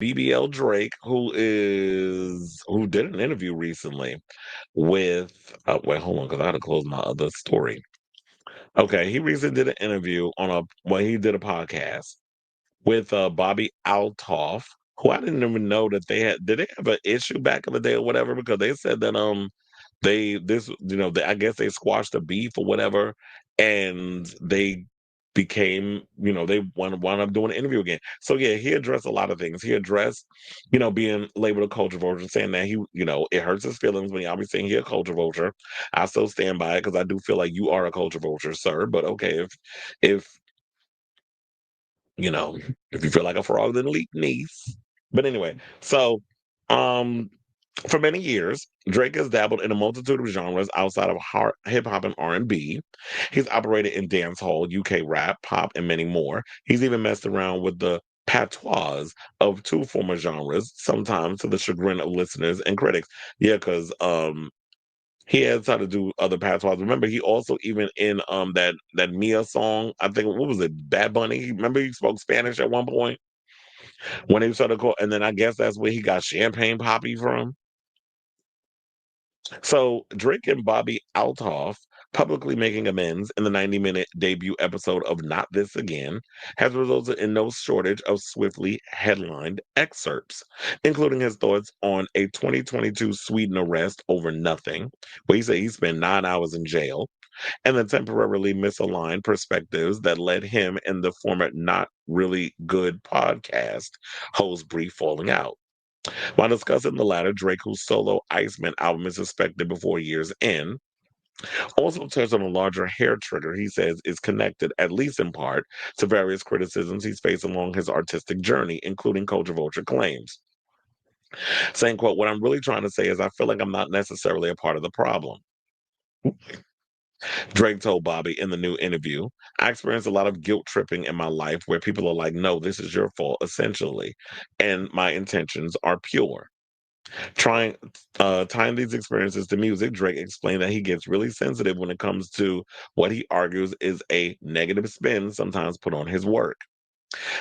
BBL Drake, who did an interview recently with wait, hold on, because I had to close my other story. Okay, he recently did an interview on he did a podcast with Bobby Altoff, who I didn't even know that did they have an issue back in the day or whatever, because they said that they this I guess they squashed the beef or whatever, and they became, they wound up doing an interview again. So yeah, he addressed a lot of things. He addressed, being labeled a culture vulture, saying that it hurts his feelings when y'all be saying he a culture vulture. I still stand by it because I do feel like you are a culture vulture, sir. But okay, if you know, if you feel like a frog, then leap niece. But anyway, so um for many years, Drake has dabbled in a multitude of genres outside of hip hop and R&B. He's operated in dancehall, UK rap, pop, and many more. He's even messed around with the patois of two former genres, sometimes to the chagrin of listeners and critics. Yeah, because he has tried to do other patois. Remember, he also even in that Mia song, I think what was it, Bad Bunny? Remember he spoke Spanish at one point when he started call, and then I guess that's where he got Champagne Poppy from. So Drake and Bobby Altoff publicly making amends in the 90-minute debut episode of Not This Again has resulted in no shortage of swiftly headlined excerpts, including his thoughts on a 2022 Sweden arrest over nothing, where he said he spent 9 hours in jail, and the temporarily misaligned perspectives that led him and the former Not Really Good podcast host brief falling out. While discussing the latter, Drake, whose solo Iceman album is suspected before year's end, also touched on a larger hair trigger he says is connected, at least in part, to various criticisms he's faced along his artistic journey, including culture vulture claims. Saying, quote, "What I'm really trying to say is I feel like I'm not necessarily a part of the problem." Drake told Bobby in the new interview, "I experienced a lot of guilt tripping in my life where people are like, no, this is your fault, essentially. And my intentions are pure." Tying these experiences to music, Drake explained that he gets really sensitive when it comes to what he argues is a negative spin sometimes put on his work.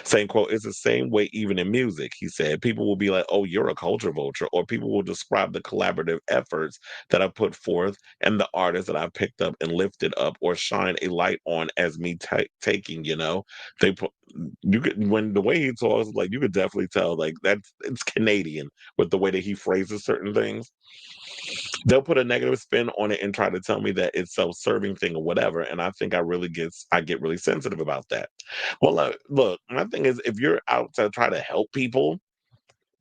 Saying, quote, "It's the same way even in music," he said. "People will be like, oh, you're a culture vulture," or people will describe the collaborative efforts that I put forth and the artists that I've picked up and lifted up or shine a light on as me taking, they put, you could, when the way he talks, like you could definitely tell, like it's Canadian with the way that he phrases certain things. They'll put a negative spin on it and try to tell me that it's self-serving thing or whatever, and I think I get really sensitive about that. Well, look, my thing is, if you're out to try to help people,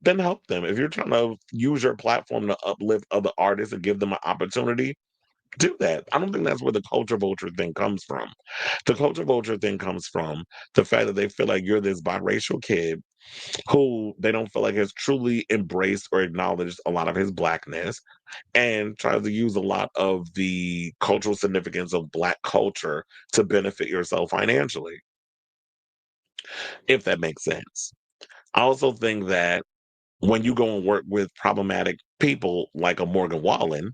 then help them. If you're trying to use your platform to uplift other artists and give them an opportunity, do that. I don't think that's where the culture vulture thing comes from. The culture vulture thing comes from the fact that they feel like you're this biracial kid who they don't feel like has truly embraced or acknowledged a lot of his blackness, and tries to use a lot of the cultural significance of Black culture to benefit yourself financially, if that makes sense. I also think that when you go and work with problematic people like a Morgan Wallen,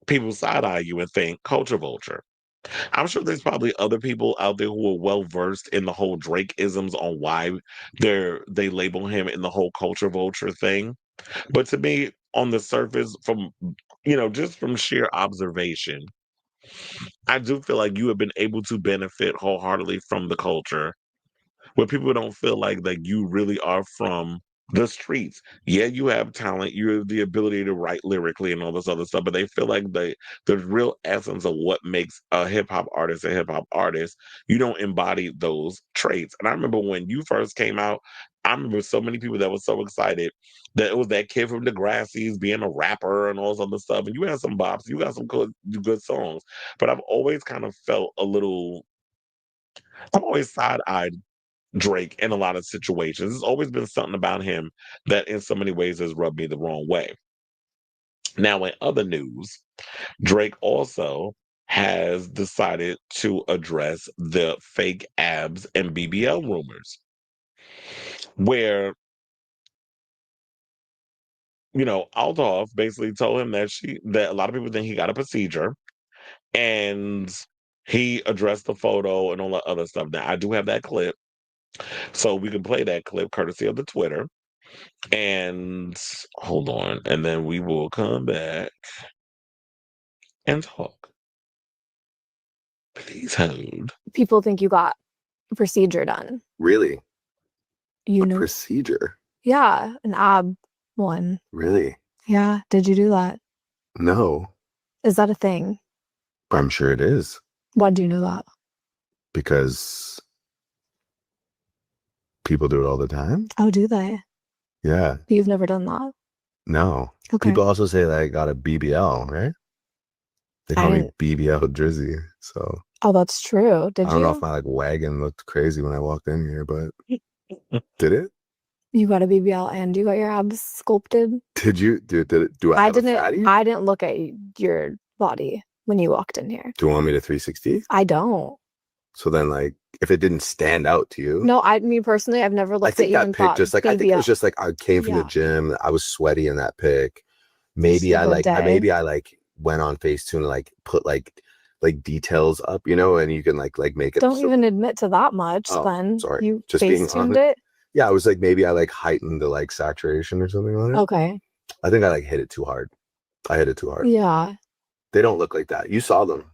people side eye you and think culture vulture. I'm sure there's probably other people out there who are well versed in the whole Drake isms on why they label him in the whole culture vulture thing. But to me, on the surface, from just from sheer observation, I do feel like you have been able to benefit wholeheartedly from the culture where people don't feel like you really are from the streets. Yeah, you have talent, you have the ability to write lyrically and all this other stuff, but they feel like the real essence of what makes a hip hop artist, you don't embody those traits. And I remember when you first came out, I remember so many people that were so excited that it was that kid from Degrassi's being a rapper and all this other stuff. And you had some bops, you got some good songs. But I've always side-eyed Drake in a lot of situations. There's always been something about him that in so many ways has rubbed me the wrong way. Now, in other news, Drake also has decided to address the fake abs and BBL rumors, where, Althoff basically told him that a lot of people think he got a procedure, and he addressed the photo and all that other stuff. Now, I do have that clip. So we can play that clip courtesy of the Twitter. And hold on. And then we will come back and talk. Please hold. People think you got a procedure done. Really? You A know? procedure? Yeah, an ab one. Really? Yeah. Did you do that? No. Is that a thing? I'm sure it is. Why do you know that? Because people do it all the time. Oh, do they? Yeah. You've never done that? No. Okay. People also say that I got a BBL, right? They call me BBL Drizzy. So Oh, that's true. Did I don't know if you? my like wagon looked crazy when I walked in here, but did it? You got a BBL and you got your abs sculpted? Did you? Did it? Do I have a fatty? I didn't look at your body when you walked in here. Do you want me to 360? I don't. So then, like, if it didn't stand out to you, No, me personally, I've never I looked at think you that and pic thought just like I think it was BBL. just like I came from the Yeah. gym. I was sweaty in that pic. This is Maybe a I good like I day. maybe I like went on Facetune and like put like details up, you know, and you can like make it. Don't even admit to that much. Oh, Then sorry. you Just being Facetuned honest. it. Yeah, I was like maybe I like heightened the like saturation or something on it. Okay. I think I like hit it too hard. I hit it too hard. Yeah. They don't look like that. You saw them.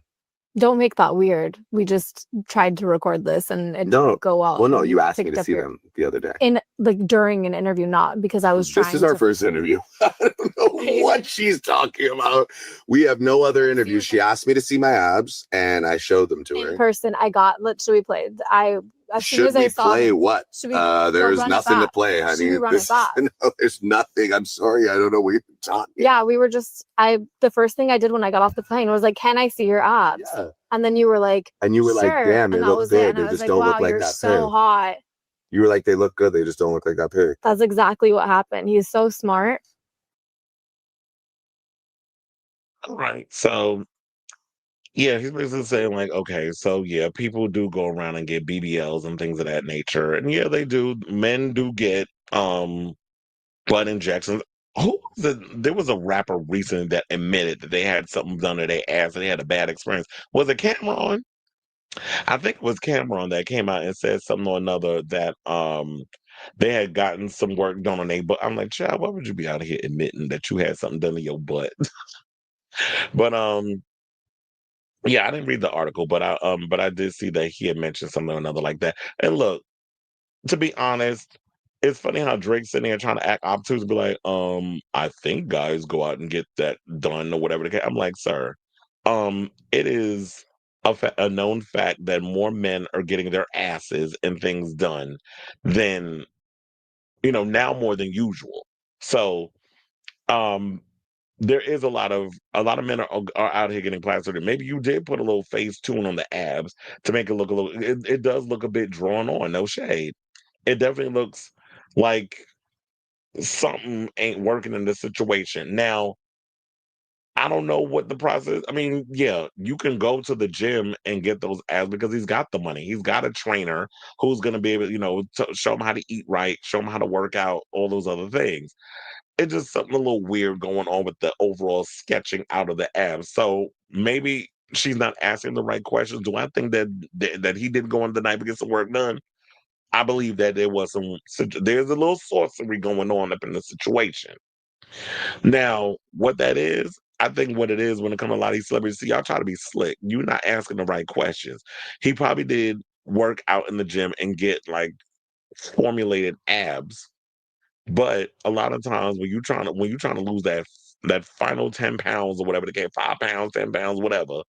Don't make that weird. We just tried to record this and it didn't go well. Well, no, you asked me Picked to up see them the other day. in like during an interview, not because I was trying. This is our first interview. I don't know what she's talking about. We have no other interviews. She asked me to see my abs, and I showed them to her. In person, I got. Should we play? As soon Should as I we saw play him, what? should we, There's run it nothing to back? play, Should honey. we run it back? No, there's nothing. I'm sorry. I don't know what you're talking. Yeah, we were just. The first thing I did when I got off the plane was like, "Can I see your abs?" Yeah. And then you were like, And you were like, "Sure." damn, they and that look was good. it. And They I was just like, don't "Wow, look like you're that so pic. hot." You were like, they look good. They just don't look like that pic. That's exactly what happened. He's so smart. All right. So yeah, he's basically saying like, okay, so yeah, people do go around and get BBLs and things of that nature. And yeah, they do. Men do get blood injections. There was a rapper recently that admitted that they had something done to their ass and they had a bad experience. Was it Cameron? I think it was Cameron that came out and said something or another that they had gotten some work done on their butt. I'm like, child, why would you be out here admitting that you had something done to your butt? But yeah, I didn't read the article, but I did see that he had mentioned something or another like that. And look, to be honest, it's funny how Drake's sitting there trying to act obtuse, be like, I think guys go out and get that done or whatever the case. I'm like, sir, it is a known fact that more men are getting their asses and things done than now more than usual. So, um, there is a lot of men are out here getting plastered. And maybe you did put a little face tune on the abs to make it look a little. It does look a bit drawn on. No shade. It definitely looks like something ain't working in this situation. Now, I don't know what the process. I mean, yeah, you can go to the gym and get those abs because he's got the money. He's got a trainer who's going to be able, to show him how to eat right, show him how to work out, all those other things. It's just something a little weird going on with the overall sketching out of the abs. So maybe she's not asking the right questions. Do I think that he didn't go in the night to get some work done? I believe that there's a little sorcery going on up in the situation. Now, what that is, I think what it is when it comes to a lot of these celebrities, see, y'all try to be slick. You're not asking the right questions. He probably did work out in the gym and get like formulated abs. But a lot of times when you're trying to lose that final 10 pounds or whatever the case, 5 pounds, 10 pounds, whatever,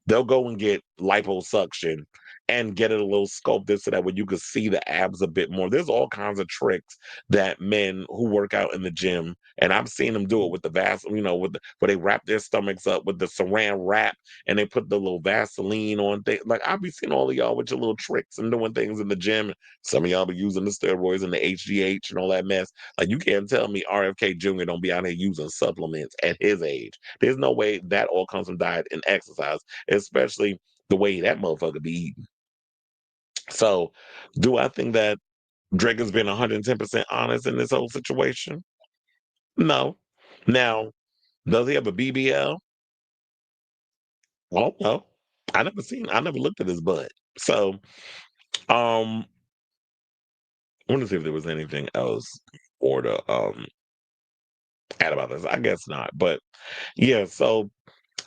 they'll go and get liposuction and get it a little sculpted so that way you can see the abs a bit more. There's all kinds of tricks that men who work out in the gym, and I've seen them do it with the where they wrap their stomachs up with the saran wrap and they put the little Vaseline on things. Like I've been seeing all of y'all with your little tricks and doing things in the gym. Some of y'all be using the steroids and the HGH and all that mess. Like you can't tell me RFK Jr. don't be out here using supplements at his age. There's no way that all comes from diet and exercise, especially the way that motherfucker be eating. So, do I think that Drake has been 110% honest in this whole situation? No. Now, does he have a BBL? Well, no. I never looked at his butt. So, um, I want to see if there was anything else or to add about this. I guess not, but yeah. So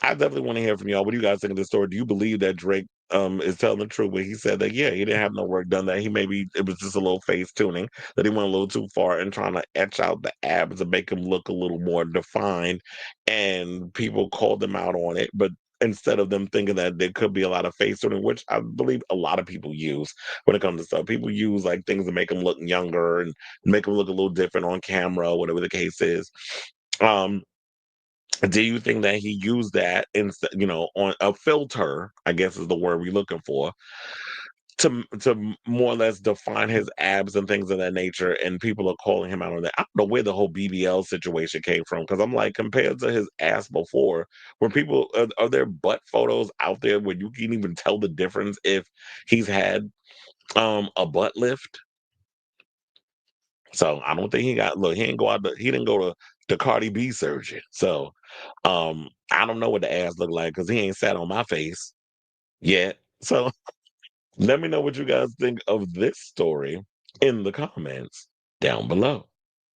I definitely want to hear from y'all. What do you guys think of this story? Do you believe that Drake is telling the truth when he said that he didn't have no work done, that he maybe it was just a little face tuning, that he went a little too far in trying to etch out the abs and make him look a little more defined, and people called them out on it, but instead of them thinking that there could be a lot of face tuning, which I believe a lot of people use when it comes to stuff. People use like things to make them look younger and make them look a little different on camera, whatever the case is. Um, do you think that he used that instead, on a filter, I guess is the word we're looking for, to more or less define his abs and things of that nature, and people are calling him out on that? I don't know where the whole BBL situation came from, because I'm like, compared to his ass before, where people are there butt photos out there where you can even tell the difference if he's had a butt lift? So I don't think he didn't go he didn't go to the Cardi B surgeon. So I don't know what the ass look like because he ain't sat on my face yet. So let me know what you guys think of this story in the comments down below.